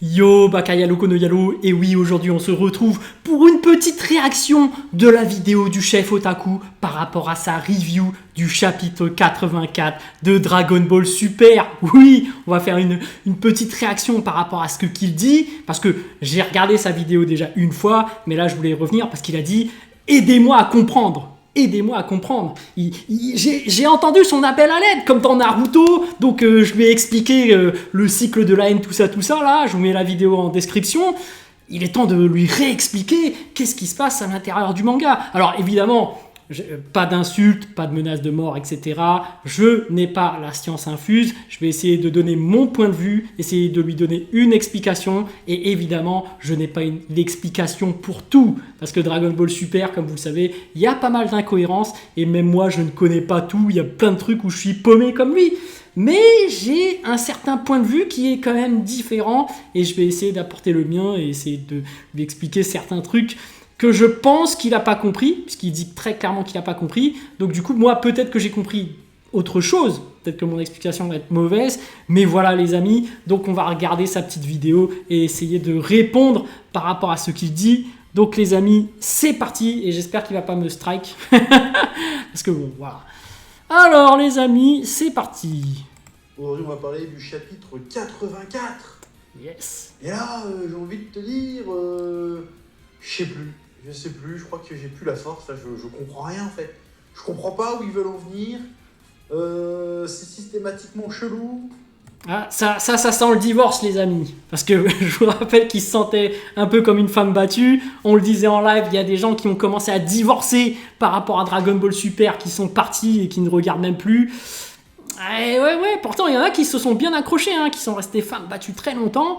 Yo, Bakaya Loco no Yalo, et oui, aujourd'hui on se retrouve pour une petite réaction de la vidéo du chef Otaku par rapport à sa review du chapitre 84 de Dragon Ball Super. Oui, on va faire une petite réaction par rapport à ce qu'il dit, parce que j'ai regardé sa vidéo déjà une fois, mais là je voulais revenir parce qu'il a dit « Aidez-moi à comprendre ». Aidez-moi à comprendre. J'ai entendu son appel à l'aide, comme dans Naruto. Donc je lui ai expliqué le cycle de la haine, tout ça, là. Je vous mets la vidéo en description. Il est temps de lui réexpliquer qu'est-ce qui se passe à l'intérieur du manga. Alors évidemment, pas d'insultes, pas de menaces de mort, etc. Je n'ai pas la science infuse. Je vais essayer de donner mon point de vue, essayer de lui donner une explication. Et évidemment, je n'ai pas l'explication pour tout. Parce que Dragon Ball Super, comme vous le savez, il y a pas mal d'incohérences. Et même moi, je ne connais pas tout. Il y a plein de trucs où je suis paumé comme lui. Mais j'ai un certain point de vue qui est quand même différent. Et je vais essayer d'apporter le mien et essayer de lui expliquer certains trucs que je pense qu'il n'a pas compris, puisqu'il dit très clairement qu'il n'a pas compris. Donc du coup, moi, peut-être que j'ai compris autre chose, peut-être que mon explication va être mauvaise, mais voilà les amis, donc on va regarder sa petite vidéo et essayer de répondre par rapport à ce qu'il dit. Donc les amis, c'est parti, et j'espère qu'il ne va pas me strike, parce que bon, voilà. Alors les amis, c'est parti. Aujourd'hui, on va parler du chapitre 84. Yes. Et là, j'ai envie de te dire, je sais plus, je crois que j'ai plus la force, là, je comprends rien en fait. Je comprends pas où ils veulent en venir, c'est systématiquement chelou. Ah, ça sent le divorce les amis, parce que je vous rappelle qu'il se sentait un peu comme une femme battue. On le disait en live, il y a des gens qui ont commencé à divorcer par rapport à Dragon Ball Super, qui sont partis et qui ne regardent même plus. Et ouais, pourtant il y en a qui se sont bien accrochés, hein, qui sont restés femmes battues très longtemps.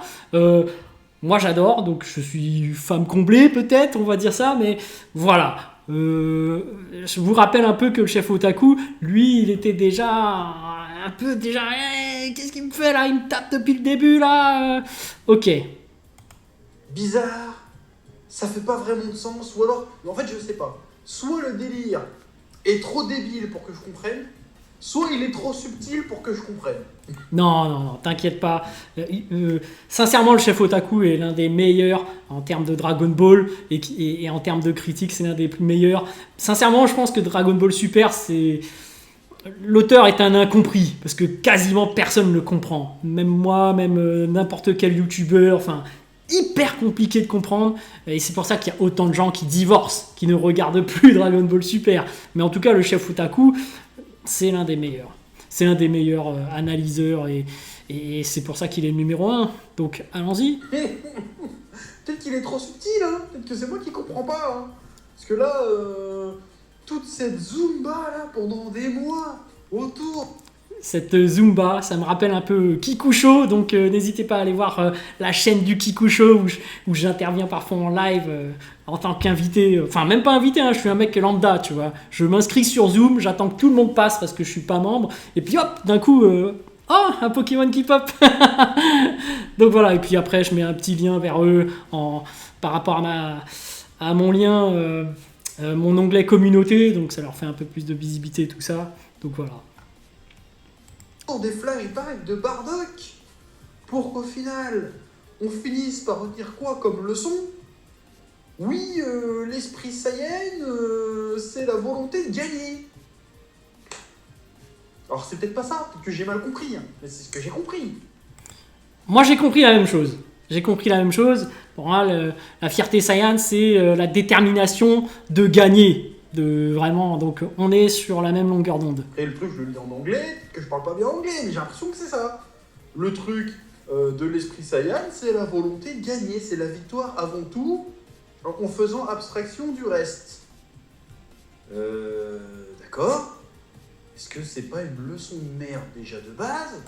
Moi j'adore, donc je suis femme comblée peut-être, on va dire ça, mais voilà. Je vous rappelle un peu que le chef Otaku, lui, il était déjà un peu qu'est-ce qu'il me fait là? Il me tape depuis le début là. Ok. Bizarre, ça fait pas vraiment de sens, ou alors, en fait je sais pas, soit le délire est trop débile pour que je comprenne, soit il est trop subtil pour que je comprenne. Non, t'inquiète pas. Sincèrement, le chef Otaku est l'un des meilleurs en termes de Dragon Ball et en termes de critique, c'est l'un des plus meilleurs. Sincèrement, je pense que Dragon Ball Super, l'auteur est un incompris parce que quasiment personne ne le comprend. Même moi, même n'importe quel youtubeur, enfin, hyper compliqué de comprendre. Et c'est pour ça qu'il y a autant de gens qui divorcent, qui ne regardent plus Dragon Ball Super. Mais en tout cas, le chef Otaku, c'est l'un des meilleurs. C'est l'un des meilleurs analyseurs et c'est pour ça qu'il est le numéro 1. Donc allons-y. Peut-être qu'il est trop subtil, hein. Peut-être que c'est moi qui comprends pas. Hein. Parce que là, toute cette Zumba là pendant des mois autour. Cette Zumba, ça me rappelle un peu Kikusho, donc n'hésitez pas à aller voir la chaîne du Kikusho où j'interviens parfois en live en tant qu'invité. Enfin, même pas invité, hein, je suis un mec lambda, tu vois. Je m'inscris sur Zoom, j'attends que tout le monde passe parce que je suis pas membre, et puis hop, d'un coup, oh, un Pokémon qui pop. Donc voilà, et puis après, je mets un petit lien vers eux par rapport à mon lien, mon onglet communauté, donc ça leur fait un peu plus de visibilité, tout ça. Donc voilà. Des flashbacks de Bardock pour qu'au final on finisse par retenir quoi comme leçon? Oui, l'esprit Saiyan, c'est la volonté de gagner. Alors c'est peut-être pas ça, peut-être que j'ai mal compris, hein, mais c'est ce que j'ai compris. Moi j'ai compris la même chose. Pour moi, la fierté Saiyan, c'est la détermination de gagner. Vraiment, donc on est sur la même longueur d'onde. Et le truc, je le lis en anglais, que je parle pas bien anglais, mais j'ai l'impression que c'est ça. Le truc de l'esprit Saiyan, c'est la volonté de gagner, c'est la victoire avant tout, en faisant abstraction du reste. D'accord. Est-ce que c'est pas une leçon de merde déjà de base?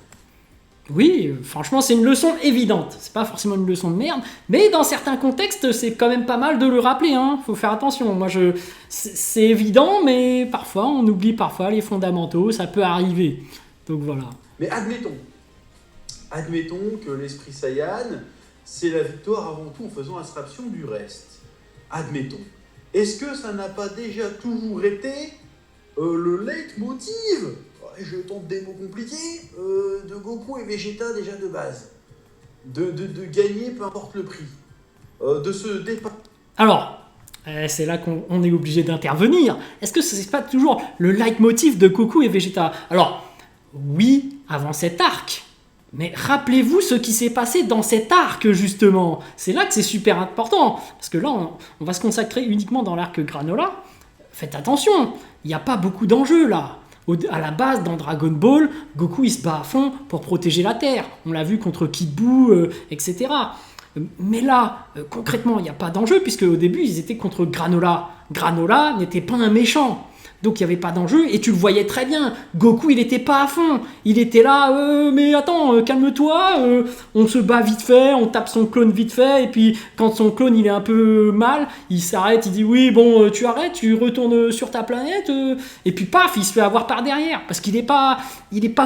Oui, franchement, c'est une leçon évidente. C'est pas forcément une leçon de merde, mais dans certains contextes, c'est quand même pas mal de le rappeler. Hein. Faut faire attention. C'est évident, mais parfois, on oublie les fondamentaux. Ça peut arriver. Donc voilà. Mais admettons que l'esprit Saiyan, c'est la victoire avant tout en faisant abstraction du reste. Admettons. Est-ce que ça n'a pas déjà toujours été le leitmotiv, je tente des mots compliqués, de Goku et Vegeta déjà de base? de gagner peu importe le prix, de se dépasser. Alors, c'est là qu'on est obligé d'intervenir. Est-ce que ce n'est pas toujours le leitmotiv de Goku et Vegeta? Alors, oui, avant cet arc. Mais rappelez-vous ce qui s'est passé dans cet arc, justement. C'est là que c'est super important. Parce que là, on va se consacrer uniquement dans l'arc Granola. Faites attention, il n'y a pas beaucoup d'enjeux là. À la base, dans Dragon Ball, Goku il se bat à fond pour protéger la Terre. On l'a vu contre Kid Buu, etc. Mais là, concrètement, il n'y a pas d'enjeu, puisque au début, ils étaient contre Granola. Granola n'était pas un méchant. Donc il n'y avait pas d'enjeu, et tu le voyais très bien. Goku, il n'était pas à fond. Il était là, mais attends, calme-toi, on se bat vite fait, on tape son clone vite fait, et puis quand son clone, il est un peu mal, il s'arrête, il dit, oui, bon, tu arrêtes, tu retournes sur ta planète, et puis paf, il se fait avoir par derrière, parce qu'il n'est pas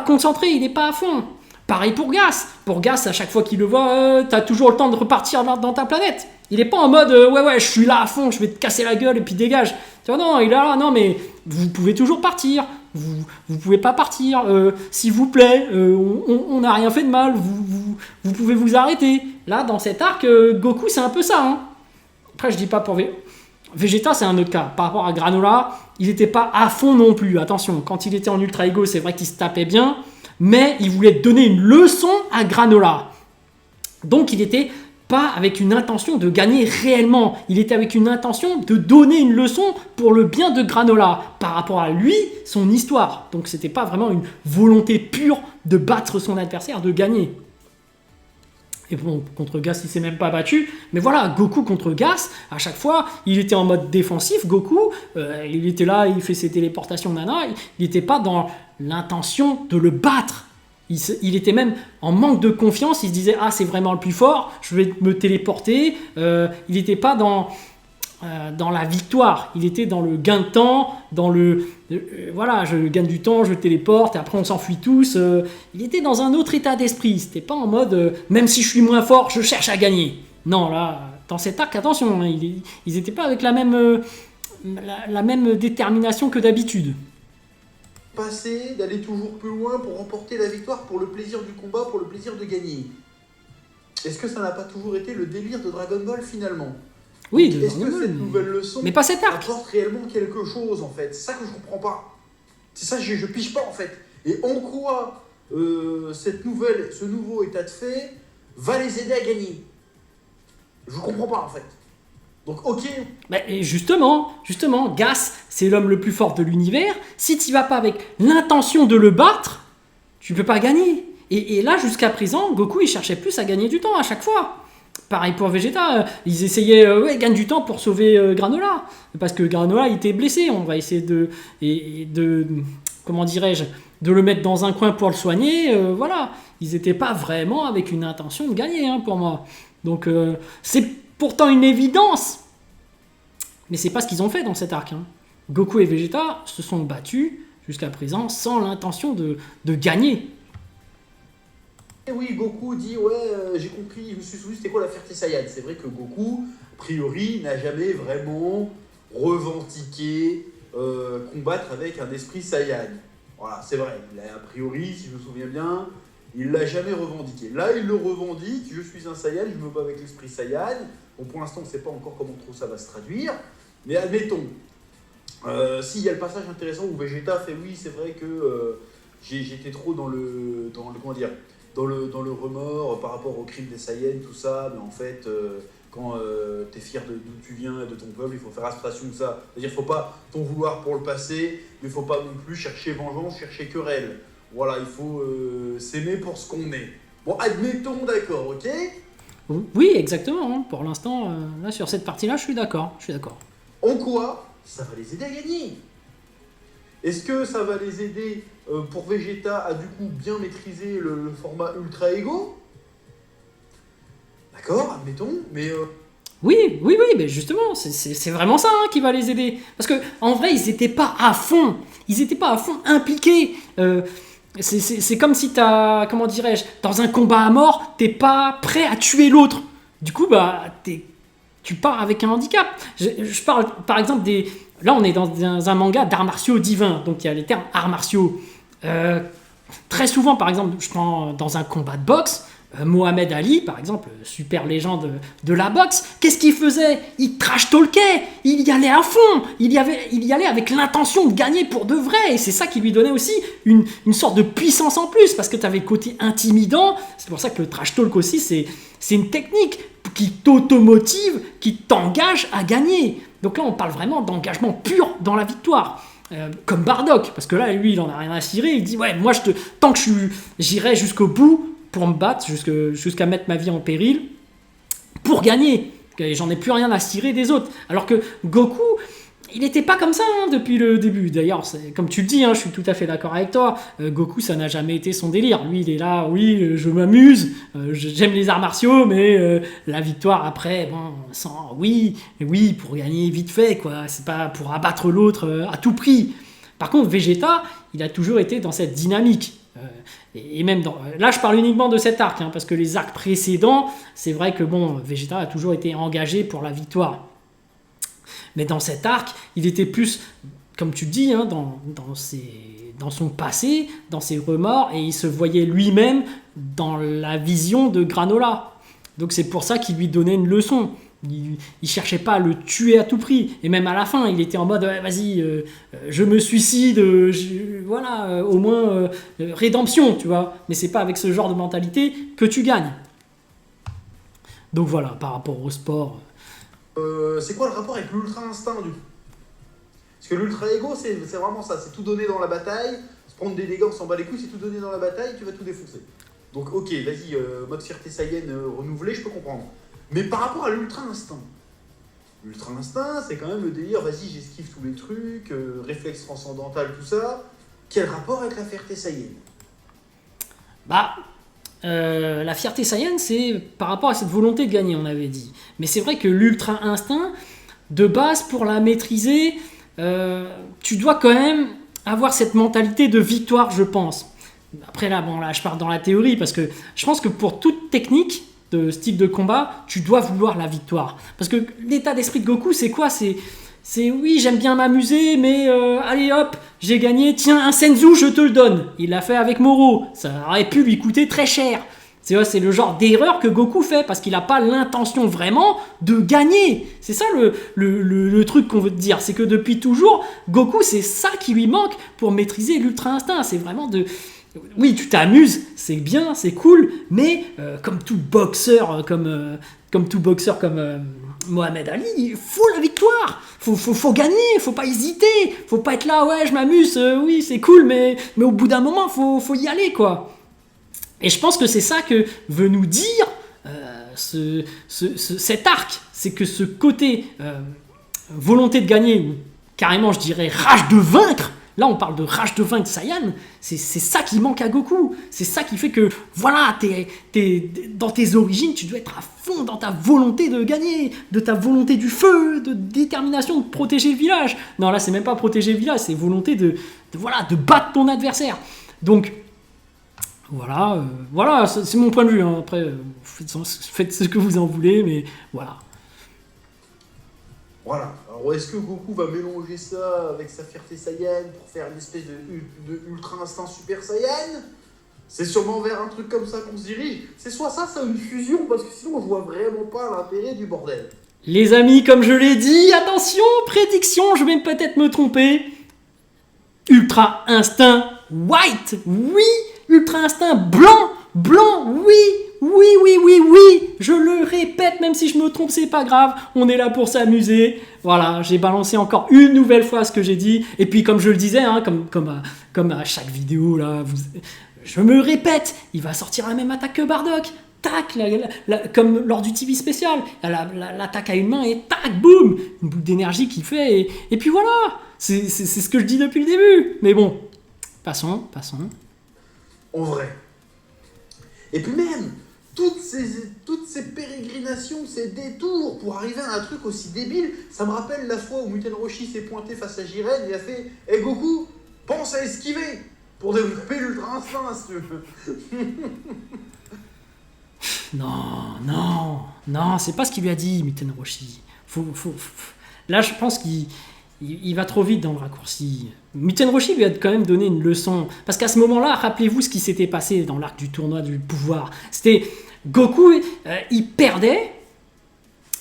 concentré, il n'est pas à fond. Pareil pour Gas. Pour Gas, à chaque fois qu'il le voit, t'as toujours le temps de repartir dans ta planète. Il est pas en mode ouais, je suis là à fond, je vais te casser la gueule et puis dégage. Tu vois, non, il est là, non, mais vous pouvez toujours partir. Vous pouvez pas partir. S'il vous plaît, on n'a rien fait de mal. Vous pouvez vous arrêter. Là, dans cet arc, Goku, c'est un peu ça. Hein. Après, je dis pas pour Vegeta, c'est un autre cas. Par rapport à Granola, il n'était pas à fond non plus. Attention, quand il était en Ultra Ego, c'est vrai qu'il se tapait bien. Mais il voulait donner une leçon à Granola. Donc il n'était pas avec une intention de gagner réellement. Il était avec une intention de donner une leçon pour le bien de Granola. Par rapport à lui, son histoire. Donc c'était pas vraiment une volonté pure de battre son adversaire, de gagner. Et bon, contre Gas, il s'est même pas battu. Mais voilà, Goku contre Gas, à chaque fois, il était en mode défensif, Goku. Il était là, il fait ses téléportations, nana. Il n'était pas dans l'intention de le battre. Il était même en manque de confiance. Il se disait, ah, c'est vraiment le plus fort, je vais me téléporter. Il n'était pas dans la victoire. Il était dans le gain de temps, dans le... voilà, je gagne du temps, je téléporte, et après on s'enfuit tous. Il était dans un autre état d'esprit. C'était pas en mode, même si je suis moins fort, je cherche à gagner. Non, là, dans cet arc, attention, hein, ils n'étaient pas avec la même détermination que d'habitude. Passer, d'aller toujours plus loin pour remporter la victoire, pour le plaisir du combat, pour le plaisir de gagner. Est-ce que ça n'a pas toujours été le délire de Dragon Ball finalement? Oui, est-ce que cette nouvelle leçon mais pas cet arc apporte réellement quelque chose en fait? C'est ça que je comprends pas. C'est ça que je pige pas en fait. Et en quoi ce nouveau état de fait va les aider à gagner? Je comprends pas en fait. Donc ok. Et justement, Gas, c'est l'homme le plus fort de l'univers. Si tu vas pas avec l'intention de le battre, tu peux pas gagner. Et là, jusqu'à présent, Goku, il cherchait plus à gagner du temps à chaque fois. Pareil pour Vegeta, ils essayaient gagner du temps pour sauver Granola. Parce que Granola, il était blessé. On va essayer de comment dirais-je, de le mettre dans un coin pour le soigner. Voilà, ils n'étaient pas vraiment avec une intention de gagner, hein, pour moi. Donc, c'est pourtant une évidence. Mais c'est pas ce qu'ils ont fait dans cet arc. Hein. Goku et Vegeta se sont battus jusqu'à présent sans l'intention de gagner. Et oui, Goku dit j'ai compris, je me suis souvenu c'était quoi la fierté Saiyan. C'est vrai que Goku, a priori, n'a jamais vraiment revendiqué combattre avec un esprit Saiyan. Voilà, c'est vrai. A priori, si je me souviens bien, il l'a jamais revendiqué. Là, il le revendique. Je suis un Saiyan, je me bats avec l'esprit Saiyan. Bon, pour l'instant, on ne sait pas encore comment trop ça va se traduire. Mais admettons, s'il y a le passage intéressant où Vegeta fait oui, c'est vrai que j'étais trop dans le remords par rapport au crime des Saiyans, tout ça, mais en fait, quand tu es fier d'où tu viens et de ton peuple, il faut faire abstraction de ça. C'est-à-dire qu'il ne faut pas t'en vouloir pour le passé, mais il ne faut pas non plus chercher vengeance, chercher querelle. Voilà, il faut s'aimer pour ce qu'on est. Bon, admettons, d'accord, ok? Oui, exactement. Hein. Pour l'instant, là, sur cette partie-là, je suis d'accord. En quoi ça va les aider à gagner? Est-ce que ça va les aider pour Vegeta à du coup bien maîtriser le format Ultra Ego? D'accord, admettons, mais... Oui, mais justement, c'est vraiment ça hein, qui va les aider. Parce que en vrai, ils n'étaient pas à fond. Ils n'étaient pas à fond impliqués. C'est comme si t'as, comment dirais-je, dans un combat à mort, t'es pas prêt à tuer l'autre. Du coup, tu pars avec un handicap. Je parle par exemple des... Là, on est dans un manga d'arts martiaux divins, donc il y a les termes arts martiaux. Très souvent, par exemple, je prends dans un combat de boxe, Mohamed Ali, par exemple, super légende de la boxe, qu'est-ce qu'il faisait? Il trash-talkait, il y allait à fond, il y allait avec l'intention de gagner pour de vrai, et c'est ça qui lui donnait aussi une sorte de puissance en plus, parce que tu avais le côté intimidant. C'est pour ça que le trash-talk aussi, c'est une technique qui t'automotive, qui t'engage à gagner. Donc là, on parle vraiment d'engagement pur dans la victoire. Comme Bardock, parce que là, lui, il en a rien à cirer. Il dit, ouais, moi, tant que j'irai jusqu'au bout pour me battre, jusqu'à mettre ma vie en péril, pour gagner. J'en ai plus rien à cirer des autres. Alors que Goku, il n'était pas comme ça depuis le début. D'ailleurs, comme tu le dis, je suis tout à fait d'accord avec toi. Goku, ça n'a jamais été son délire. Lui, il est là, oui, je m'amuse, j'aime les arts martiaux, mais la victoire après, bon, oui, pour gagner vite fait, quoi. C'est pas pour abattre l'autre à tout prix. Par contre, Vegeta, il a toujours été dans cette dynamique. Et même là, je parle uniquement de cet arc, parce que les arcs précédents, c'est vrai que bon, Vegeta a toujours été engagé pour la victoire. Mais dans cet arc, il était plus, comme tu dis, dans son passé, dans ses remords, et il se voyait lui-même dans la vision de Granola. Donc c'est pour ça qu'il lui donnait une leçon. Il cherchait pas à le tuer à tout prix. Et même à la fin, il était en mode vas-y, je me suicide, au moins rédemption, tu vois. Mais c'est pas avec ce genre de mentalité que tu gagnes. Donc voilà, par rapport au sport. C'est quoi le rapport avec l'ultra instinct du coup? Parce que l'ultra ego, c'est vraiment ça, c'est tout donner dans la bataille, se prendre des dégâts, on s'en bat les couilles, c'est tout donner dans la bataille, tu vas tout défoncer. Donc ok, vas-y, mode fierté Saiyan renouvelé, je peux comprendre. Mais par rapport à l'ultra instinct, c'est quand même le délire, vas-y, j'esquive tous les trucs, réflexe transcendantal, tout ça. Quel rapport avec la fierté Saiyan? La fierté Saiyan, c'est par rapport à cette volonté de gagner, on avait dit. Mais c'est vrai que l'ultra instinct, de base, pour la maîtriser, tu dois quand même avoir cette mentalité de victoire, je pense. Après là, je pars dans la théorie, parce que je pense que pour toute technique de style de combat, tu dois vouloir la victoire. Parce que l'état d'esprit de Goku, c'est quoi? C'est oui, j'aime bien m'amuser, mais allez hop, j'ai gagné, tiens, un Senzu, je te le donne. Il l'a fait avec Moro, ça aurait pu lui coûter très cher. C'est le genre d'erreur que Goku fait, parce qu'il n'a pas l'intention vraiment de gagner. C'est ça le truc qu'on veut te dire, c'est que depuis toujours, Goku, c'est ça qui lui manque pour maîtriser l'ultra instinct. C'est vraiment oui, tu t'amuses, c'est bien, c'est cool, mais comme tout boxeur, comme Mohamed Ali, il faut la victoire, faut gagner, faut pas hésiter, faut pas être là, ouais, je m'amuse, oui, c'est cool, mais au bout d'un moment, faut y aller, quoi. Et je pense que c'est ça que veut nous dire cet arc, c'est que ce côté volonté de gagner, ou carrément, je dirais, rage de vaincre. Là, on parle de rage de vaincre Saiyan, c'est ça qui manque à Goku. C'est ça qui fait que, voilà, dans tes origines, tu dois être à fond dans ta volonté de gagner, de ta volonté du feu, de détermination de protéger le village. Non, là, c'est même pas protéger le village, c'est volonté de battre ton adversaire. Donc, voilà, c'est mon point de vue. Après, faites ce que vous en voulez, mais voilà. Voilà. Alors, est-ce que Goku va mélanger ça avec sa fierté Saiyan pour faire une espèce de ultra instinct super Saiyan? C'est sûrement vers un truc comme ça qu'on se dirige. C'est soit ça une fusion, parce que sinon, je vois vraiment pas l'intérêt du bordel. Les amis, comme je l'ai dit, attention, prédiction, je vais peut-être me tromper. Ultra instinct white, oui. Ultra instinct blanc, oui. Je le répète, même si je me trompe, c'est pas grave. On est là pour s'amuser. Voilà, j'ai balancé encore une nouvelle fois ce que j'ai dit. Et puis, comme je le disais, comme à chaque vidéo, là, je me répète, il va sortir la même attaque que Bardock. Tac, comme lors du TV spécial. L'attaque à une main et tac, boum, une boule d'énergie qu'il fait. Et puis voilà, c'est ce que je dis depuis le début. Mais bon, passons. En vrai. Et puis même, toutes ces pérégrinations, ces détours pour arriver à un truc aussi débile, ça me rappelle la fois où Muten Roshi s'est pointé face à Jiren et a fait « Hey Goku, pense à esquiver pour développer l'ultra instinct, si tu veux. » Non, c'est pas ce qu'il lui a dit, Muten Roshi. Là, je pense qu'il va trop vite dans le raccourci. Muten Roshi lui a quand même donné une leçon. Parce qu'à ce moment-là, rappelez-vous ce qui s'était passé dans l'arc du tournoi du pouvoir. C'était Goku, il perdait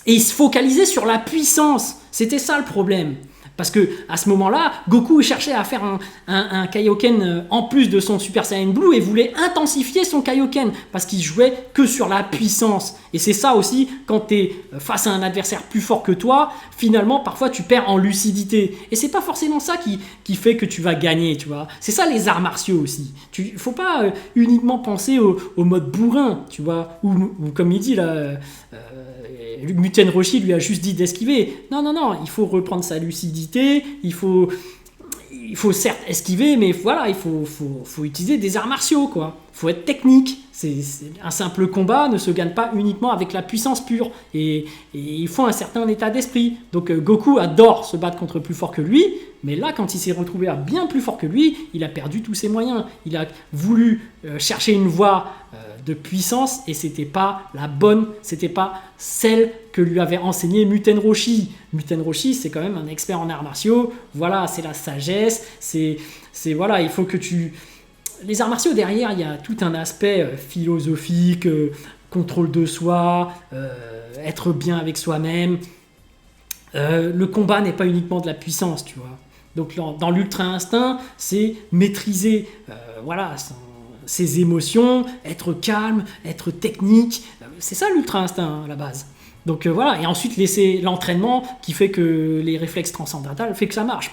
et il se focalisait sur la puissance. C'était ça le problème. Parce que à ce moment-là, Goku cherchait à faire un Kaioken en plus de son Super Saiyan Blue et voulait intensifier son Kaioken parce qu'il jouait que sur la puissance. Et c'est ça aussi, quand tu es face à un adversaire plus fort que toi, finalement, parfois tu perds en lucidité. Et c'est pas forcément ça qui fait que tu vas gagner, tu vois. C'est ça les arts martiaux aussi. Il faut pas uniquement penser au mode bourrin, tu vois. Ou comme il dit là... Muten Roshi lui a juste dit d'esquiver. Non, il faut reprendre sa lucidité, il faut certes esquiver, mais voilà, il faut utiliser des arts martiaux, quoi. Il faut être technique. Un simple combat ne se gagne pas uniquement avec la puissance pure. Et il faut un certain état d'esprit. Donc Goku adore se battre contre plus fort que lui, mais là, quand il s'est retrouvé à bien plus fort que lui, il a perdu tous ses moyens. Il a voulu chercher une voie de puissance et c'était pas la bonne, c'était pas celle que lui avait enseignée Muten Roshi. Muten Roshi, c'est quand même un expert en arts martiaux. Voilà, c'est la sagesse. C'est voilà, il faut que tu... Les arts martiaux, derrière, il y a tout un aspect philosophique, contrôle de soi, être bien avec soi-même. Le combat n'est pas uniquement de la puissance, tu vois. Donc dans l'ultra instinct, c'est maîtriser ses émotions, être calme, être technique. C'est ça l'ultra instinct à la base. Donc voilà, et ensuite laisser l'entraînement qui fait que les réflexes transcendantales fait que ça marche.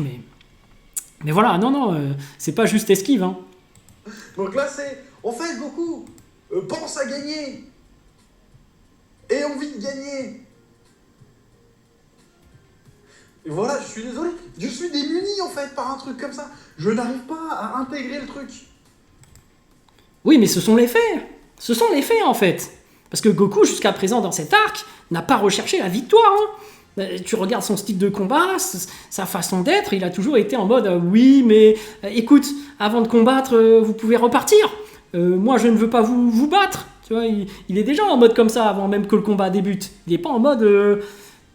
Mais voilà, non, c'est pas juste esquive, hein. Donc là, c'est... En fait, Goku pense à gagner. Et envie de gagner. Et voilà, je suis désolé. Je suis démuni, en fait, par un truc comme ça. Je n'arrive pas à intégrer le truc. Oui, mais ce sont les faits. Ce sont les faits, en fait. Parce que Goku, jusqu'à présent, dans cet arc, n'a pas recherché la victoire, hein. Tu regardes son style de combat, sa façon d'être, il a toujours été en mode oui, mais écoute, avant de combattre, vous pouvez repartir. Moi, je ne veux pas vous battre. Tu vois, il est déjà en mode comme ça avant même que le combat débute. Il n'est pas en mode.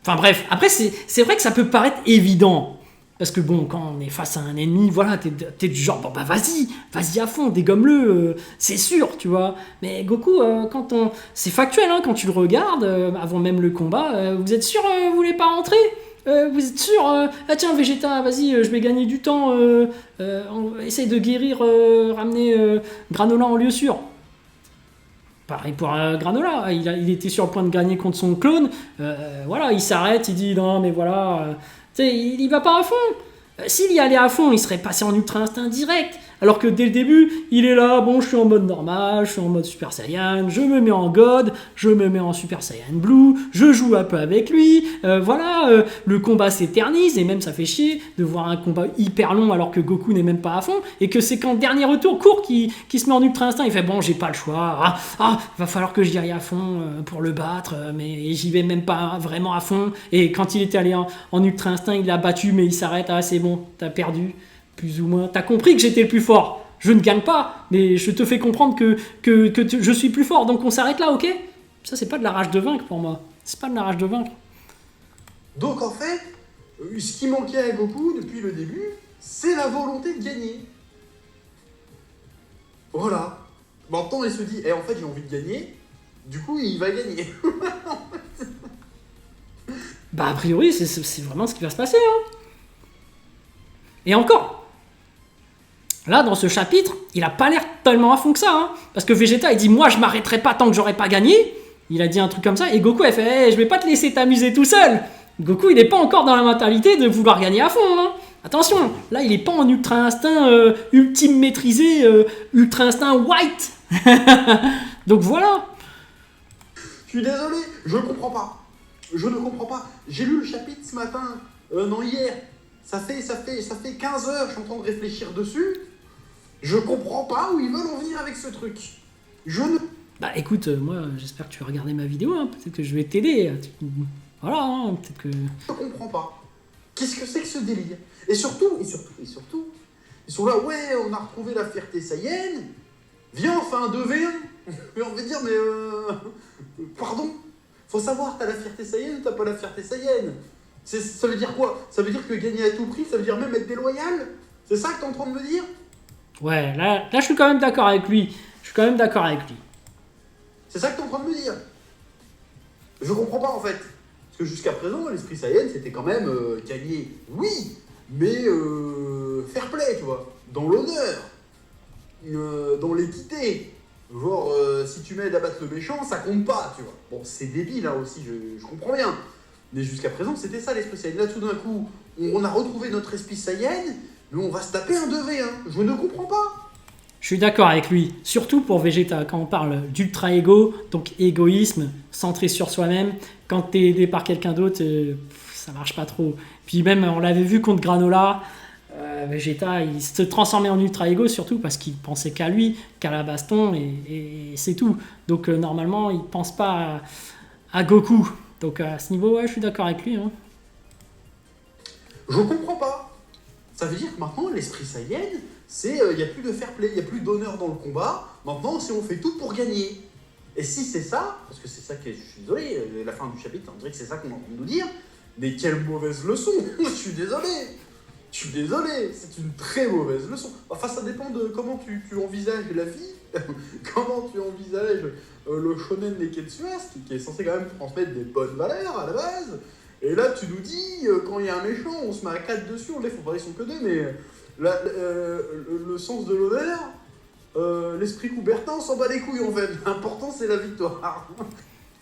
Enfin bref, après, c'est vrai que ça peut paraître évident. Parce que bon, quand on est face à un ennemi, voilà, t'es du genre, bon bah vas-y à fond, dégomme-le, c'est sûr, tu vois. Mais Goku, c'est factuel, hein, quand tu le regardes, avant même le combat, vous êtes sûr, vous voulez pas rentrer vous êtes sûr ah tiens, Vegeta, vas-y, je vais gagner du temps, essaye de guérir, ramener Granola en lieu sûr. Pareil pour Granola, il était sur le point de gagner contre son clone, voilà, il s'arrête, il dit non mais voilà... il y va pas à fond. S'il y allait à fond, il serait passé en ultra instinct direct. Alors que dès le début, il est là, bon, je suis en mode normal, je suis en mode Super Saiyan, je me mets en God, je me mets en Super Saiyan Blue, je joue un peu avec lui, le combat s'éternise, et même ça fait chier de voir un combat hyper long alors que Goku n'est même pas à fond, et que c'est quand dernier retour court qui se met en ultra instinct, il fait bon, j'ai pas le choix, va falloir que j'y aille à fond pour le battre, mais j'y vais même pas vraiment à fond, et quand il était allé en ultra instinct, il l'a battu, mais il s'arrête, c'est bon, t'as perdu. Plus ou moins. T'as compris que j'étais le plus fort. Je ne gagne pas, mais je te fais comprendre que je suis plus fort. Donc on s'arrête là, ok? Ça, c'est pas de la rage de vaincre pour moi. C'est pas de la rage de vaincre. Donc en fait, ce qui manquait à Goku depuis le début, c'est la volonté de gagner. Voilà. Maintenant, il se dit, en fait, j'ai envie de gagner. Du coup, il va gagner. Bah, a priori, c'est vraiment ce qui va se passer, hein. Et encore, là, dans ce chapitre, il a pas l'air tellement à fond que ça, hein. Parce que Vegeta, il dit, moi, je m'arrêterai pas tant que j'aurai pas gagné. Il a dit un truc comme ça, et Goku, elle fait, je vais pas te laisser t'amuser tout seul. Goku, il est pas encore dans la mentalité de vouloir gagner à fond, hein. Attention, là, il est pas en ultra instinct ultime maîtrisé, ultra instinct white. Donc voilà. Je suis désolé, je comprends pas. Je ne comprends pas. J'ai lu le chapitre ce matin, non hier. Ça fait 15 heures que je suis en train de réfléchir dessus. Je comprends pas où ils veulent en venir avec ce truc. Je ne... Bah écoute, moi j'espère que tu vas regarder ma vidéo, hein. Peut-être que je vais t'aider. Voilà, hein, peut-être que... Je comprends pas. Qu'est-ce que c'est que ce délire? Et surtout, ils sont là, ouais, on a retrouvé la fierté Saiyan. Viens, on fait un 2v1. Mais on va dire, pardon. Faut savoir, t'as la fierté Saiyan ou t'as pas la fierté Saiyan? Ça veut dire quoi? Ça veut dire que gagner à tout prix, ça veut dire même être déloyal? C'est ça que t'es en train de me dire? Ouais, là je suis quand même d'accord avec lui. C'est ça que t'es en train de me dire. Je comprends pas en fait. Parce que jusqu'à présent, l'esprit Saiyan, c'était quand même gagner, oui, mais fair play, tu vois. Dans l'honneur, dans l'équité. Genre, si tu m'aides à battre le méchant, ça compte pas, tu vois. Bon, c'est débile là aussi, je comprends bien. Mais jusqu'à présent, c'était ça l'esprit Saiyan. Là, tout d'un coup, on a retrouvé notre esprit Saiyan, mais on va se taper un 2v1. Je ne comprends pas. Je suis d'accord avec lui, surtout pour Vegeta, quand on parle d'ultra-ego, donc égoïsme, centré sur soi-même, quand t'es aidé par quelqu'un d'autre, ça marche pas trop. Puis même, on l'avait vu contre Granola, Vegeta, il se transformait en ultra-ego, surtout parce qu'il pensait qu'à lui, qu'à la baston, et c'est tout. Donc normalement, il pense pas à Goku. Donc à ce niveau, ouais, je suis d'accord avec lui. Hein. Je comprends pas. Ça veut dire que maintenant, l'esprit Saiyan, c'est il n'y a plus de fair play, il n'y a plus d'honneur dans le combat. Maintenant, c'est on fait tout pour gagner. Et si c'est ça, parce que c'est ça que je suis désolé, la fin du chapitre, on dirait que c'est ça qu'on est en train de nous dire, mais quelle mauvaise leçon. Je suis désolé. Je suis désolé, c'est une très mauvaise leçon. Enfin, ça dépend de comment tu envisages la vie, comment tu envisages le shonen Neketsuas, qui est censé quand même transmettre des bonnes valeurs à la base. Et là, tu nous dis, quand il y a un méchant, on se met à 4 dessus, on les faut pas, ils sont que 2, mais le sens de l'honneur, l'esprit Coubertin, on s'en bat les couilles en fait. L'important, c'est la victoire.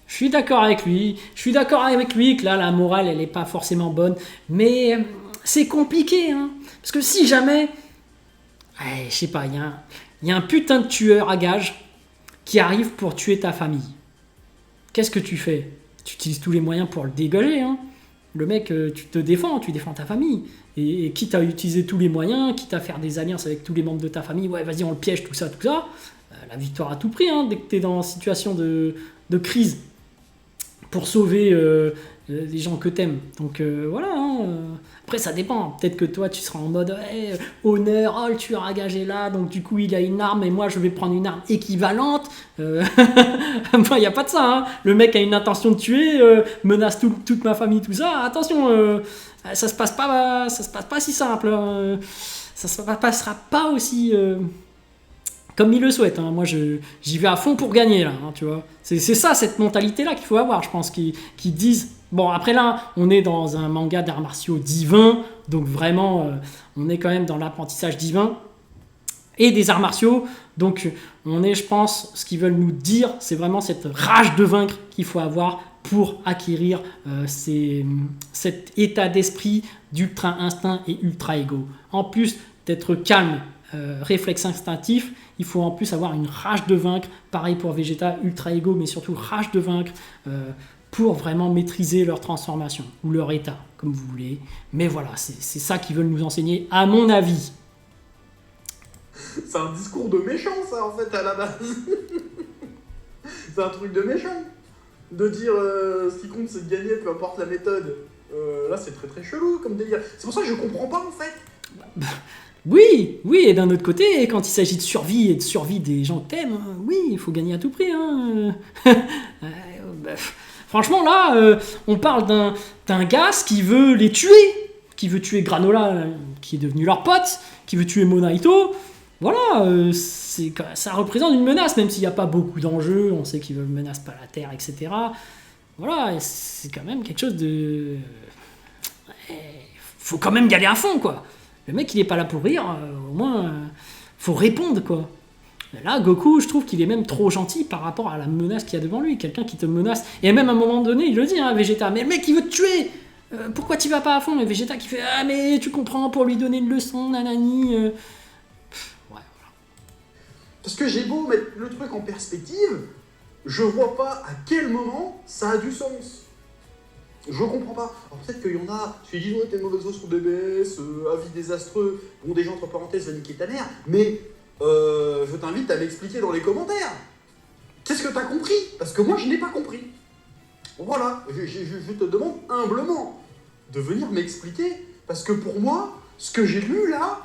Je suis d'accord avec lui. Je suis d'accord avec lui que là, la morale, elle n'est pas forcément bonne. Mais c'est compliqué. Hein. Parce que si jamais... Ouais, je sais pas, il y a un putain de tueur à gages qui arrive pour tuer ta famille. Qu'est-ce que tu fais? Tu utilises tous les moyens pour le dégager. Hein. Le mec, tu te défends, tu défends ta famille. Et quitte à utiliser tous les moyens, quitte à faire des alliances avec tous les membres de ta famille, ouais, vas-y, on le piège, tout ça. La victoire à tout prix, hein, dès que tu es dans une situation de crise pour sauver les gens que t'aimes. Donc voilà. Hein. Après, ça dépend. Peut-être que toi, tu seras en mode hey, honneur, oh, le tueur à gage est là, donc du coup, il a une arme et moi, je vais prendre une arme équivalente. Enfin, il n'y a pas de ça. Hein. Le mec a une intention de tuer, menace toute ma famille, tout ça. Attention, ça se passe pas si simple. Ça se passera pas aussi... comme il le souhaite, hein. Moi j'y vais à fond pour gagner là, hein, tu vois. C'est ça, cette mentalité-là qu'il faut avoir, je pense, qu'ils disent... Bon, après là, on est dans un manga d'arts martiaux divins, donc vraiment, on est quand même dans l'apprentissage divin et des arts martiaux, donc on est, je pense, ce qu'ils veulent nous dire, c'est vraiment cette rage de vaincre qu'il faut avoir pour acquérir cet état d'esprit d'ultra instinct et ultra ego. En plus d'être calme, réflexe instinctif, il faut en plus avoir une rage de vaincre, pareil pour Vegeta, ultra ego, mais surtout rage de vaincre, pour vraiment maîtriser leur transformation, ou leur état, comme vous voulez. Mais voilà, c'est ça qu'ils veulent nous enseigner, à mon avis. C'est un discours de méchant, ça, en fait, à la base. C'est un truc de méchant. De dire ce qui compte, c'est de gagner, peu importe la méthode. Là, c'est très très chelou comme délire. C'est pour ça que je comprends pas, en fait. Oui, et d'un autre côté, quand il s'agit de survie et de survie des gens que t'aimes, oui, il faut gagner à tout prix. Hein. Franchement, là, on parle d'un gars qui veut les tuer, qui veut tuer Granola, qui est devenu leur pote, qui veut tuer Monaito. Voilà, ça représente une menace, même s'il n'y a pas beaucoup d'enjeux, on sait qu'ils ne menacent pas la Terre, etc. Voilà, c'est quand même quelque chose de... Faut quand même y aller à fond, quoi. Le mec, il est pas là pour rire, au moins, faut répondre, quoi. Là, Goku, je trouve qu'il est même trop gentil par rapport à la menace qu'il y a devant lui. Quelqu'un qui te menace. Et même à un moment donné, il le dit, hein, Vegeta, mais le mec, il veut te tuer. Pourquoi tu vas pas à fond? Et Vegeta qui fait, ah, mais tu comprends, pour lui donner une leçon, nanani. Ouais, voilà. Parce que j'ai beau mettre le truc en perspective, je vois pas à quel moment ça a du sens. Je comprends pas. Alors peut-être qu'il y en a qui disent ouais, t'es mauvaise sur DBS, avis désastreux, bon déjà entre parenthèses va niquer ta mère, mais je t'invite à m'expliquer dans les commentaires. Qu'est-ce que t'as compris? Parce que moi je n'ai pas compris. Voilà, je te demande humblement de venir m'expliquer, parce que pour moi, ce que j'ai lu là,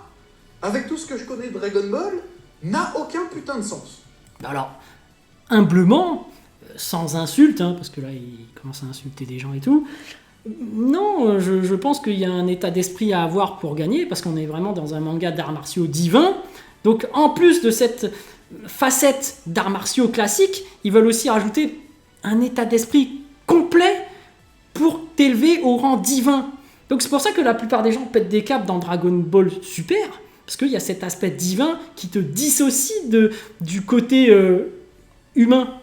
avec tout ce que je connais de Dragon Ball, n'a aucun putain de sens. Alors, humblement, sans insulte, hein, parce que là, il commence à insulter des gens et tout. Non, je pense qu'il y a un état d'esprit à avoir pour gagner, parce qu'on est vraiment dans un manga d'arts martiaux divins. Donc, en plus de cette facette d'arts martiaux classiques, ils veulent aussi rajouter un état d'esprit complet pour t'élever au rang divin. Donc c'est pour ça que la plupart des gens pètent des câbles dans Dragon Ball Super, parce qu'il y a cet aspect divin qui te dissocie du côté humain.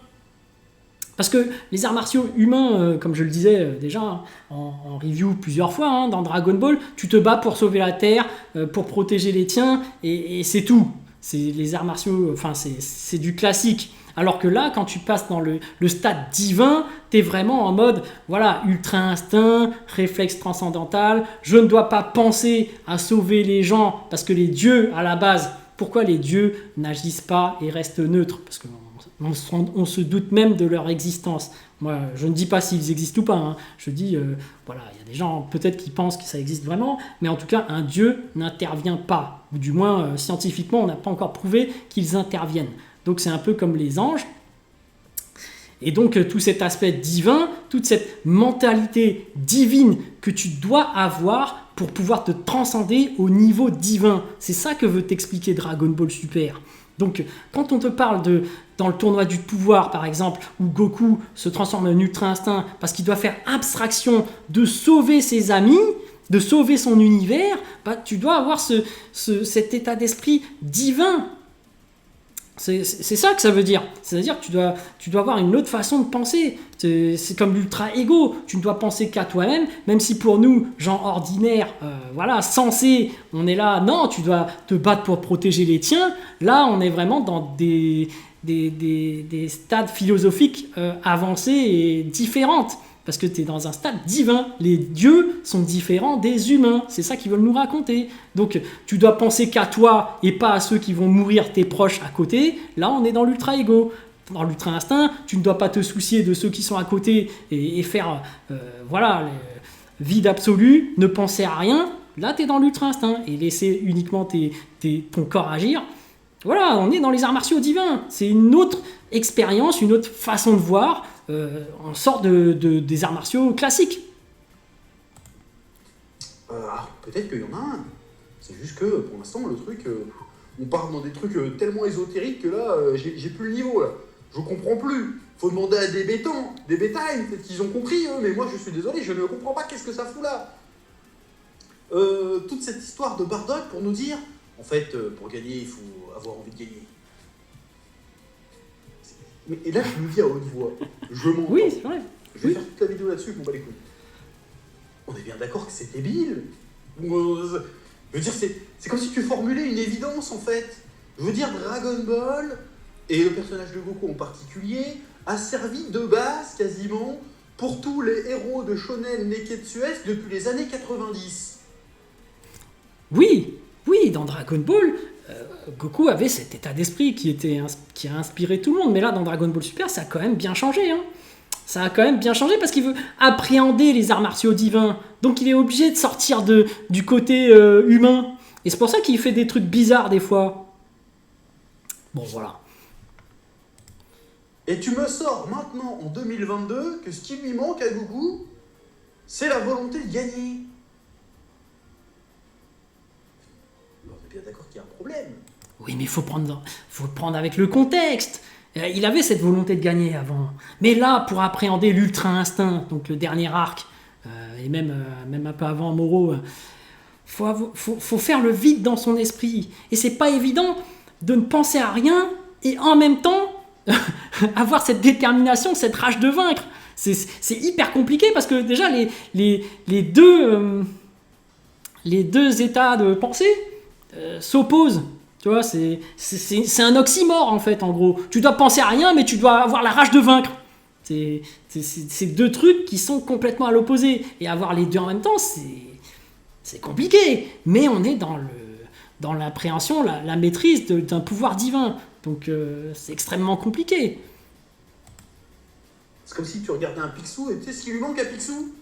Parce que les arts martiaux humains, comme je le disais déjà en review plusieurs fois, dans Dragon Ball, tu te bats pour sauver la Terre, pour protéger les tiens, et c'est tout. C'est les arts martiaux, enfin c'est du classique. Alors que là, quand tu passes dans le stade divin, t'es vraiment en mode, voilà, ultra instinct, réflexe transcendantal, je ne dois pas penser à sauver les gens, parce que les dieux, à la base, pourquoi les dieux n'agissent pas et restent neutres? Parce qu'on se doute même de leur existence. Moi, je ne dis pas s'ils existent ou pas, je dis, voilà, il y a des gens peut-être qui pensent que ça existe vraiment, mais en tout cas, un dieu n'intervient pas, ou du moins, scientifiquement, on n'a pas encore prouvé qu'ils interviennent. Donc c'est un peu comme les anges. Et donc tout cet aspect divin, toute cette mentalité divine que tu dois avoir pour pouvoir te transcender au niveau divin. C'est ça que veut t'expliquer Dragon Ball Super. Donc quand on te parle dans le tournoi du pouvoir par exemple, où Goku se transforme en Ultra Instinct parce qu'il doit faire abstraction de sauver ses amis, de sauver son univers, tu dois avoir cet état d'esprit divin. C'est ça que ça veut dire. C'est-à-dire que tu dois avoir une autre façon de penser. C'est comme l'ultra-ego. Tu ne dois penser qu'à toi-même, même si pour nous, gens ordinaires, voilà, sensés, on est là, non, tu dois te battre pour protéger les tiens. Là, on est vraiment dans des stades philosophiques avancés et différentes. Parce que tu es dans un stade divin. Les dieux sont différents des humains. C'est ça qu'ils veulent nous raconter. Donc, tu dois penser qu'à toi et pas à ceux qui vont mourir, tes proches à côté. Là, on est dans l'ultra-ego. Dans l'ultra-instinct, tu ne dois pas te soucier de ceux qui sont à côté et faire, voilà, vide absolu, ne penser à rien. Là, tu es dans l'ultra-instinct et laisser uniquement ton corps agir. Voilà, on est dans les arts martiaux divins. C'est une autre expérience, une autre façon de voir. On sort des arts martiaux classiques. Peut-être qu'il y en a un. C'est juste que pour l'instant, le truc, on part dans des trucs tellement ésotériques que là, j'ai plus le niveau. Là. Je comprends plus. Faut demander à des bétails, peut-être qu'ils ont compris, mais moi je suis désolé, je ne comprends pas qu'est-ce que ça fout là. Toute cette histoire de Bardock pour nous dire, en fait, pour gagner, il faut avoir envie de gagner. Et là, je me dis à haute voix, je m'entends. Oui, c'est vrai. Je vais faire toute la vidéo là-dessus, je m'en bats les couilles. On est bien d'accord que c'est débile. Je veux dire, c'est comme si tu formulais une évidence, en fait. Je veux dire, Dragon Ball, et le personnage de Goku en particulier, a servi de base, quasiment, pour tous les héros de Shonen Neketsu-esque depuis les années 90. Oui, dans Dragon Ball, Goku avait cet état d'esprit qui a inspiré tout le monde. Mais là, dans Dragon Ball Super, ça a quand même bien changé. Ça a quand même bien changé parce qu'il veut appréhender les arts martiaux divins. Donc il est obligé de sortir du côté humain. Et c'est pour ça qu'il fait des trucs bizarres des fois. Bon, voilà. Et tu me sors maintenant, en 2022, que ce qui lui manque à Goku, c'est la volonté de gagner. On est bien d'accord qu'il y a un problème. Oui, mais il faut prendre avec le contexte. Il avait cette volonté de gagner avant. Mais là, pour appréhender l'Ultra Instinct, donc le dernier arc, et même un peu avant Moro, faut faire le vide dans son esprit. Et c'est pas évident de ne penser à rien et en même temps avoir cette détermination, cette rage de vaincre. C'est hyper compliqué parce que déjà les deux états de pensée s'opposent. Tu vois, c'est un oxymore en fait, en gros. Tu dois penser à rien, mais tu dois avoir la rage de vaincre. C'est deux trucs qui sont complètement à l'opposé. Et avoir les deux en même temps, c'est compliqué. Mais on est dans l'appréhension, la maîtrise d'un pouvoir divin. Donc c'est extrêmement compliqué. C'est comme si tu regardais un Picsou et tu sais ce qui lui manque à Picsou ?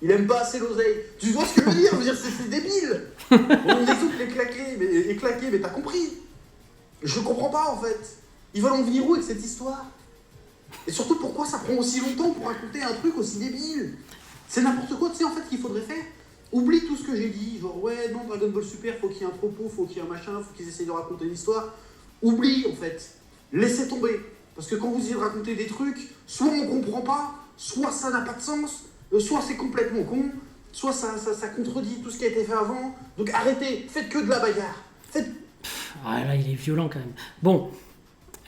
Il aime pas assez l'oseille. Tu vois ce que je veux dire ? Je veux dire, c'est débile. On explique les claquer, mais t'as compris. Je comprends pas en fait. Ils veulent en venir où avec cette histoire ? Et surtout, pourquoi ça prend aussi longtemps pour raconter un truc aussi débile ? C'est n'importe quoi, tu sais en fait qu'il faudrait faire. Oublie tout ce que j'ai dit, genre ouais, non, Dragon Ball Super, faut qu'il y ait un propos, faut qu'il y ait un machin, faut qu'ils essayent de raconter une histoire. Oublie, en fait. Laissez tomber. Parce que quand vous essayez de raconter des trucs, soit on comprend pas, soit ça n'a pas de sens, soit c'est complètement con, soit ça contredit tout ce qui a été fait avant. Donc arrêtez, faites que de la bagarre. Ah là, il est violent quand même. Bon,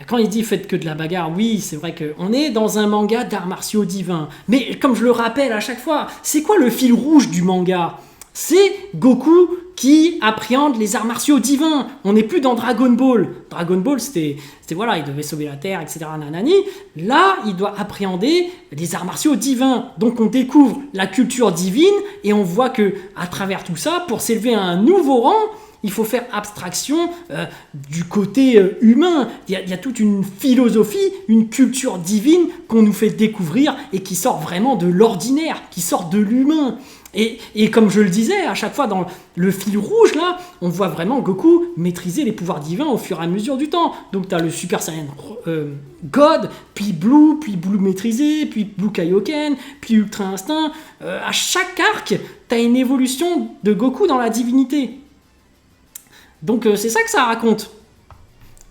quand il dit faites que de la bagarre, oui, c'est vrai qu'on est dans un manga d'arts martiaux divins. Mais comme je le rappelle à chaque fois, c'est quoi le fil rouge du manga? C'est Goku qui appréhende les arts martiaux divins. On n'est plus dans Dragon Ball. Dragon Ball, c'était voilà, il devait sauver la Terre, etc. Nanani. Là, il doit appréhender les arts martiaux divins. Donc on découvre la culture divine et on voit que à travers tout ça, pour s'élever à un nouveau rang, il faut faire abstraction du côté humain. Il y a toute une philosophie, une culture divine qu'on nous fait découvrir et qui sort vraiment de l'ordinaire, qui sort de l'humain. Et comme je le disais, à chaque fois dans le fil rouge, là, on voit vraiment Goku maîtriser les pouvoirs divins au fur et à mesure du temps. Donc tu as le Super Saiyan God, puis Blue maîtrisé, puis Blue Kaioken, puis Ultra Instinct. À chaque arc, tu as une évolution de Goku dans la divinité. Donc c'est ça que ça raconte.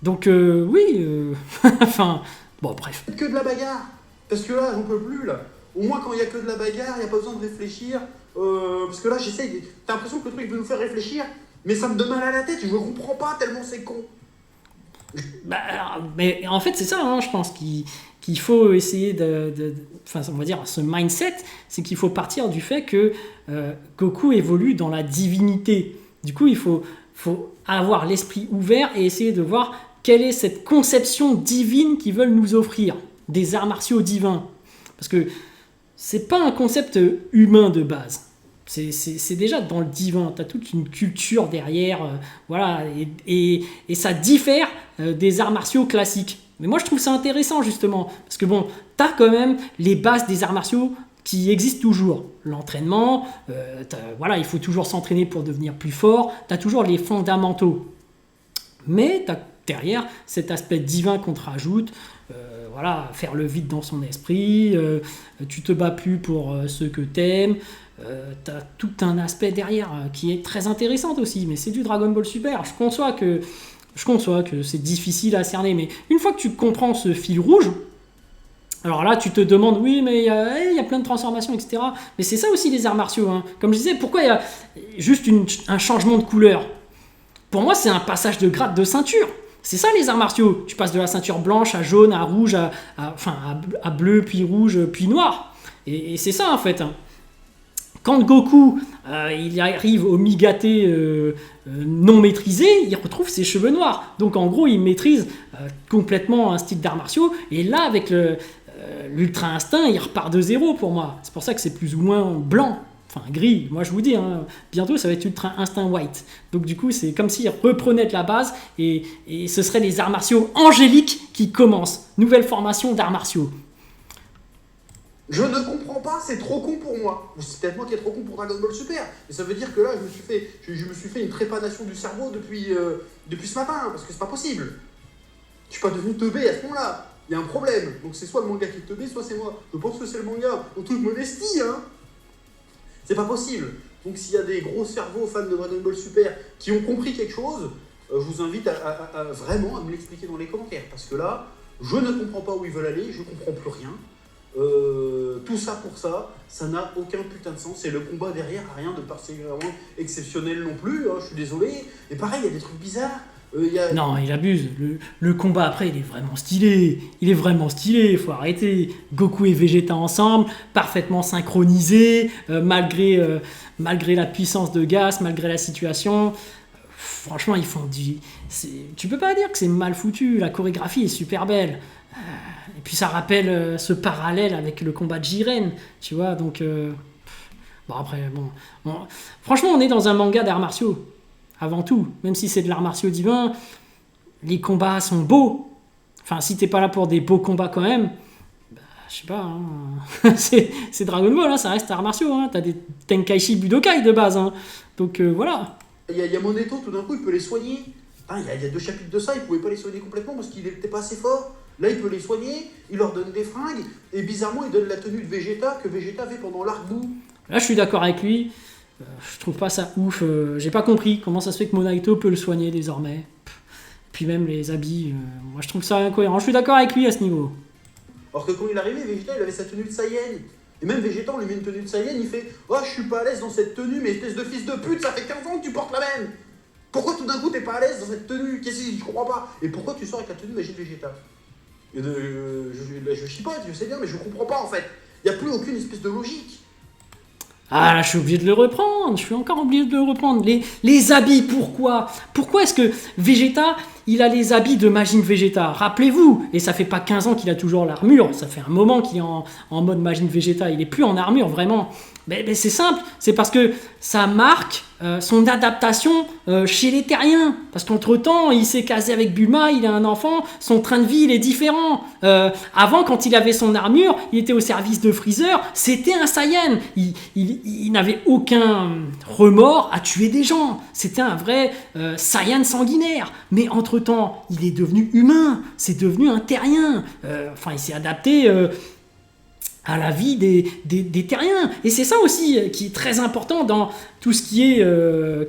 Donc oui, enfin, bon bref. Que de la bagarre. Parce que là, j'en peux plus, là. Au moins, quand il y a que de la bagarre, il n'y a pas besoin de réfléchir. Parce que là, j'essaye. T'as l'impression que le truc veut nous faire réfléchir, mais ça me donne mal à la tête. Je ne comprends pas tellement c'est con. Bah, mais en fait, c'est ça, hein, je pense qu'il faut essayer enfin, on va dire, ce mindset, c'est qu'il faut partir du fait que Goku évolue dans la divinité. Du coup, il faut avoir l'esprit ouvert et essayer de voir quelle est cette conception divine qu'ils veulent nous offrir, des arts martiaux divins. Parce que c'est pas un concept humain de base. C'est déjà dans le divin. Tu as toute une culture derrière. Voilà, et ça diffère des arts martiaux classiques. Mais moi, je trouve ça intéressant, justement. Parce que bon, tu as quand même les bases des arts martiaux qui existent toujours. L'entraînement, voilà, il faut toujours s'entraîner pour devenir plus fort. Tu as toujours les fondamentaux. Mais tu as derrière cet aspect divin qu'on te rajoute. Voilà, faire le vide dans son esprit, tu te bats plus pour ceux que t'aimes, t'as tout un aspect derrière qui est très intéressant aussi, mais c'est du Dragon Ball Super. Je conçois que c'est difficile à cerner, mais une fois que tu comprends ce fil rouge, alors là tu te demandes, oui mais il y a plein de transformations, etc. Mais c'est ça aussi les arts martiaux, hein. Comme je disais, pourquoi il y a juste un changement de couleur? Pour moi c'est un passage de grade de ceinture. C'est ça les arts martiaux. Tu passes de la ceinture blanche à jaune, à rouge, à bleu, puis rouge, puis noir. Et c'est ça en fait. Quand Goku il arrive au Migate non maîtrisé, il retrouve ses cheveux noirs. Donc en gros, il maîtrise complètement un style d'arts martiaux. Et là, avec l'Ultra Instinct, il repart de zéro pour moi. C'est pour ça que c'est plus ou moins blanc. Enfin, gris, moi je vous dis, hein, bientôt ça va être Ultra Instinct White. Donc du coup, c'est comme s'il reprenait de la base et ce serait les arts martiaux angéliques qui commencent. Nouvelle formation d'arts martiaux. Je ne comprends pas, c'est trop con pour moi. C'est peut-être moi qui est trop con pour Dragon Ball Super. Mais ça veut dire que là, je me suis fait une trépanation du cerveau depuis ce matin, parce que c'est pas possible. Je suis pas devenu teubé à ce moment-là. Il y a un problème. Donc c'est soit le manga qui est teubé, soit c'est moi. Je pense que c'est le manga. En toute modestie, hein. C'est pas possible. Donc s'il y a des gros cerveaux fans de Dragon Ball Super qui ont compris quelque chose, je vous invite à vraiment à me l'expliquer dans les commentaires. Parce que là, je ne comprends pas où ils veulent aller, je comprends plus rien. Tout ça pour ça, ça n'a aucun putain de sens. Et le combat derrière a rien de particulièrement exceptionnel non plus, hein, je suis désolé. Et pareil, il y a des trucs bizarres. Non, il abuse. Le combat après, il est vraiment stylé. Il faut arrêter. Goku et Vegeta ensemble, parfaitement synchronisés, malgré la puissance de Gas, malgré la situation. Franchement, ils font du... Tu peux pas dire que c'est mal foutu. La chorégraphie est super belle. Et puis ça rappelle ce parallèle avec le combat de Jiren, tu vois. Donc, bon après, bon. Franchement, on est dans un manga d'arts martiaux. Avant tout, même si c'est de l'art martiaux divin, les combats sont beaux. Enfin, si t'es pas là pour des beaux combats quand même, bah, je sais pas, hein. c'est Dragon Ball, hein, ça reste art martiaux. Hein. T'as des Tenkaichi Budokai de base. Hein. Donc voilà. Il y a Moneto, tout d'un coup, il peut les soigner. Il y a 2 chapitres de ça, il pouvait pas les soigner complètement parce qu'il était pas assez fort. Là, il peut les soigner, il leur donne des fringues, et bizarrement, il donne la tenue de Vegeta que Vegeta avait pendant l'arc Buu. Là, je suis d'accord avec lui. Je trouve pas ça ouf. J'ai pas compris comment ça se fait que Monaito peut le soigner désormais. puis même les habits, moi je trouve ça incohérent. Je suis d'accord avec lui à ce niveau. Alors que quand il est arrivé, Vegeta, il avait sa tenue de Saiyan. Et même Vegeta, on lui met une tenue de Saiyan, il fait « Oh, je suis pas à l'aise dans cette tenue, mais espèce de fils de pute, ça fait 15 ans que tu portes la même. Pourquoi tout d'un coup t'es pas à l'aise dans cette tenue? Qu'est-ce que je comprends pas? Et pourquoi tu sors avec la tenue Majin Vegeta ?» je chipote, je sais bien, mais je comprends pas en fait. Il n'y a plus aucune espèce de logique. Ah là, je suis obligé de le reprendre, je suis encore obligé de le reprendre. Les habits, pourquoi? Pourquoi est-ce que Vegeta, il a les habits de Majin Vegeta? Rappelez-vous, et ça fait pas 15 ans qu'il a toujours l'armure, ça fait un moment qu'il est en mode Majin Vegeta, il est plus en armure, vraiment. Mais c'est simple, c'est parce que ça marque son adaptation chez les Terriens. Parce qu'entre-temps, il s'est casé avec Bulma, il a un enfant, son train de vie, il est différent. Avant, quand il avait son armure, il était au service de Freezer, c'était un Saiyan. Il n'avait aucun remords à tuer des gens. C'était un vrai Saiyan sanguinaire. Mais entre-temps, il est devenu humain, c'est devenu un Terrien. Il s'est adapté... à la vie des Terriens. Et c'est ça aussi qui est très important dans tout ce qui est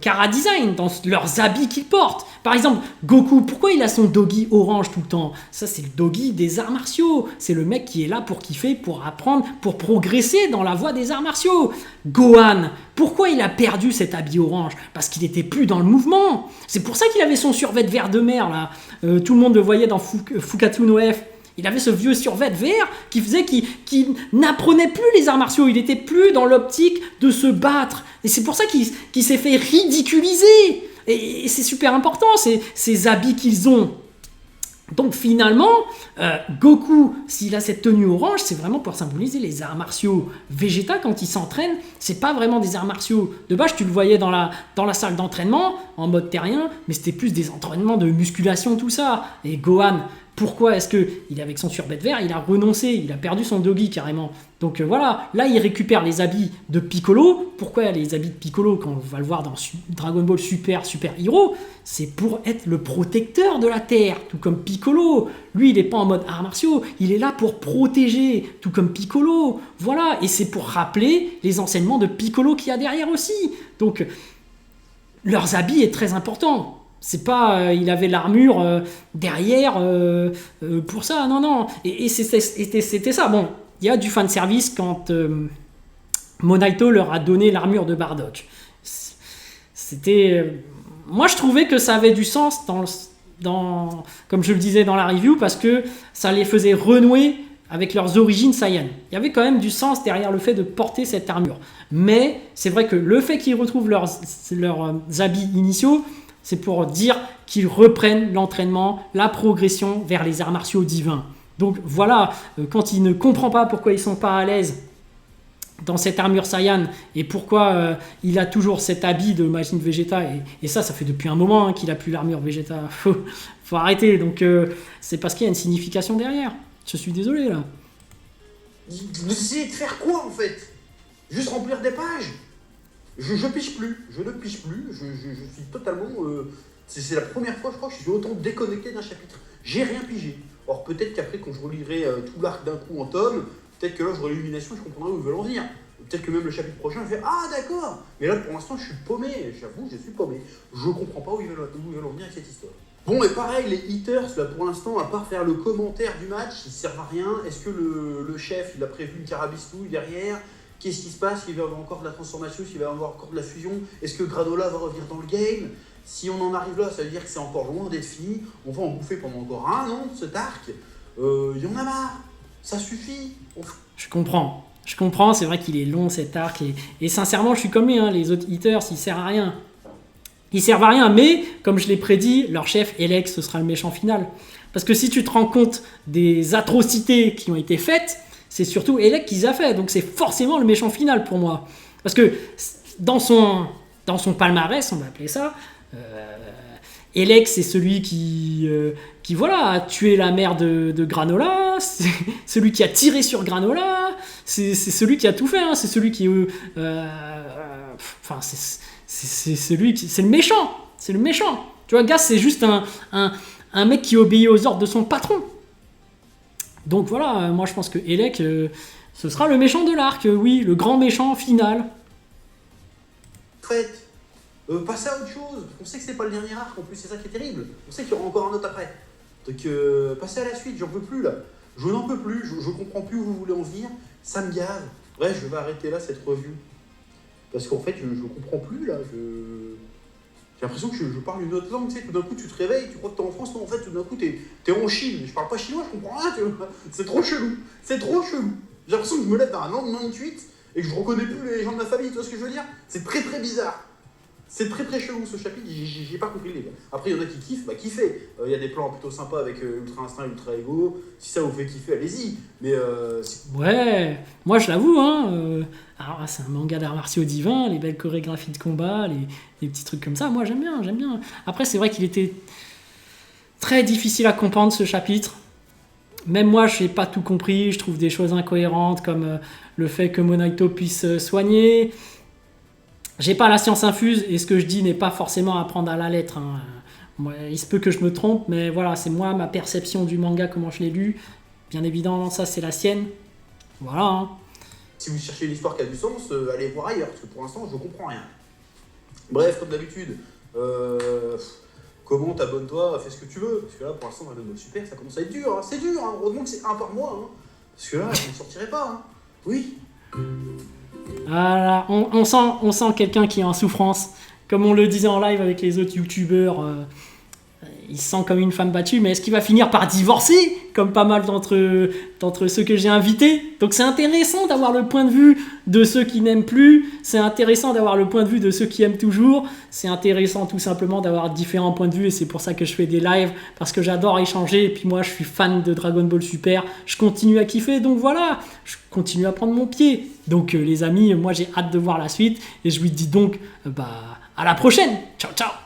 Chara Design, dans leurs habits qu'ils portent. Par exemple, Goku, pourquoi il a son doggy orange tout le temps? Ça, c'est le doggy des arts martiaux. C'est le mec qui est là pour kiffer, pour apprendre, pour progresser dans la voie des arts martiaux. Gohan, pourquoi il a perdu cet habit orange? Parce qu'il n'était plus dans le mouvement. C'est pour ça qu'il avait son survêt vert de mer, là. Tout le monde le voyait dans Fukatsu no F. Il avait ce vieux survêt vert qui faisait qu'il n'apprenait plus les arts martiaux. Il n'était plus dans l'optique de se battre. Et c'est pour ça qu'il s'est fait ridiculiser. Et c'est super important, ces habits qu'ils ont. Donc finalement, Goku, s'il a cette tenue orange, c'est vraiment pour symboliser les arts martiaux. Vegeta, quand il s'entraîne, c'est pas vraiment des arts martiaux. De base, tu le voyais dans la salle d'entraînement, en mode terrien, mais c'était plus des entraînements de musculation, tout ça. Et Gohan, pourquoi est-ce qu'il est avec son survêt vert? Il a renoncé, il a perdu son doggy carrément. Donc voilà, là il récupère les habits de Piccolo. Pourquoi les habits de Piccolo, quand on va le voir dans Dragon Ball Super Hero? C'est pour être le protecteur de la Terre, tout comme Piccolo. Lui, il n'est pas en mode arts martiaux, il est là pour protéger, tout comme Piccolo. Voilà, et c'est pour rappeler les enseignements de Piccolo qu'il y a derrière aussi. Donc, leurs habits est très important. C'est pas, il avait l'armure derrière pour ça, non. Et c'était ça. Bon, il y a du fanservice quand Monaito leur a donné l'armure de Bardock. C'était... moi, je trouvais que ça avait du sens comme je le disais dans la review, parce que ça les faisait renouer avec leurs origines Saiyan. Il y avait quand même du sens derrière le fait de porter cette armure. Mais c'est vrai que le fait qu'ils retrouvent leurs habits initiaux, c'est pour dire qu'ils reprennent l'entraînement, la progression vers les arts martiaux divins. Donc voilà, quand il ne comprend pas pourquoi ils ne sont pas à l'aise dans cette armure Saiyan et pourquoi il a toujours cet habit de Majin Vegeta, et ça fait depuis un moment qu'il n'a plus l'armure Vegeta, faut arrêter. Donc c'est parce qu'il y a une signification derrière. Je suis désolé là. Vous essayez de faire quoi en fait? Juste remplir des pages? Je pige plus, je ne pige plus, je suis totalement... c'est la première fois, je crois, que je suis autant déconnecté d'un chapitre. J'ai rien pigé. Or, peut-être qu'après, quand je relirai tout l'arc d'un coup en tome, peut-être que là, j'aurai l'illumination, je comprendrai où ils veulent en venir. Peut-être que même le chapitre prochain, je vais ah d'accord. Mais là, pour l'instant, je suis paumé, j'avoue, je suis paumé. Je comprends pas où ils veulent en venir avec cette histoire. Bon, et pareil, les haters, là, pour l'instant, à part faire le commentaire du match, ils servent à rien. Est-ce que le chef, il a prévu une carabistouille derrière? Qu'est-ce qui se passe? Il va y avoir encore de la transformation? S'il va y avoir encore de la fusion? Est-ce que Granola va revenir dans le game? Si on en arrive là, ça veut dire que c'est encore loin d'être fini. On va en bouffer pendant encore un an de cet arc. Y en a marre. Ça suffit. Je comprends, c'est vrai qu'il est long cet arc. Et sincèrement, je suis comme lui, hein, les autres haters, ils servent à rien. Ils servent à rien, mais comme je l'ai prédit, leur chef, Elec, ce sera le méchant final. Parce que si tu te rends compte des atrocités qui ont été faites, c'est surtout Elec qui les a fait, donc c'est forcément le méchant final pour moi. Parce que dans son palmarès, on va appeler ça, Elec, c'est celui qui voilà, a tué la mère de Granola, c'est celui qui a tiré sur Granola, c'est celui qui a tout fait, hein, c'est celui qui... c'est le méchant. Tu vois, Gas, c'est juste un mec qui obéit aux ordres de son patron. Donc voilà, moi je pense que Elec, ce sera le méchant de l'arc, oui, le grand méchant final. Faites, Passez à autre chose. On sait que c'est pas le dernier arc, en plus, c'est ça qui est terrible. On sait qu'il y aura encore un autre après. Donc, passez à la suite, j'en peux plus là. Je n'en peux plus, je comprends plus où vous voulez en venir. Ça me gave. Bref, je vais arrêter là cette revue. Parce qu'en fait, je comprends plus là. J'ai l'impression que je parle une autre langue, tu sais, tout d'un coup tu te réveilles, tu crois que t'es en France, non en fait tout d'un coup t'es en Chine. Je parle pas chinois, je comprends rien, tu vois. C'est trop chelou, c'est trop chelou. J'ai l'impression que je me lève dans un lendemain de suite et que je reconnais plus les gens de ma famille, tu vois ce que je veux dire? C'est très très bizarre. C'est très très chelou ce chapitre, j'ai pas compris les gars. Après il y en a qui kiffent, bah kiffez. Il y a des plans plutôt sympas avec Ultra Instinct, Ultra Ego. Si ça vous fait kiffer, allez-y. Mais Ouais, moi je l'avoue, alors, c'est un manga d'arts martiaux divin, les belles chorégraphies de combat, les petits trucs comme ça, moi j'aime bien. Après c'est vrai qu'il était très difficile à comprendre ce chapitre. Même moi je n'ai pas tout compris, je trouve des choses incohérentes comme le fait que Monaito puisse soigner. J'ai pas la science infuse et ce que je dis n'est pas forcément à prendre à la lettre. Moi, il se peut que je me trompe, mais voilà, c'est moi, ma perception du manga, comment je l'ai lu. Bien évidemment, ça c'est la sienne. Voilà. Si vous cherchez une histoire qui a du sens, allez voir ailleurs, parce que pour l'instant je comprends rien. Bref, comme d'habitude, comment t'abonnes-toi, fais ce que tu veux, parce que là pour l'instant Dragon Ball Super ça commence à être dur, c'est dur, heureusement que c'est un par mois, parce que là je ne sortirai pas. Oui. Voilà, on sent quelqu'un qui est en souffrance. Comme on le disait en live avec les autres youtubeurs, il se sent comme une femme battue, mais est-ce qu'il va finir par divorcer comme pas mal d'entre ceux que j'ai invités? Donc c'est intéressant d'avoir le point de vue de ceux qui n'aiment plus, c'est intéressant d'avoir le point de vue de ceux qui aiment toujours, c'est intéressant tout simplement d'avoir différents points de vue et c'est pour ça que je fais des lives, parce que j'adore échanger et puis moi je suis fan de Dragon Ball Super, je continue à kiffer, donc voilà, je continue à prendre mon pied. Donc les amis, moi j'ai hâte de voir la suite et je vous dis donc à la prochaine. Ciao ciao.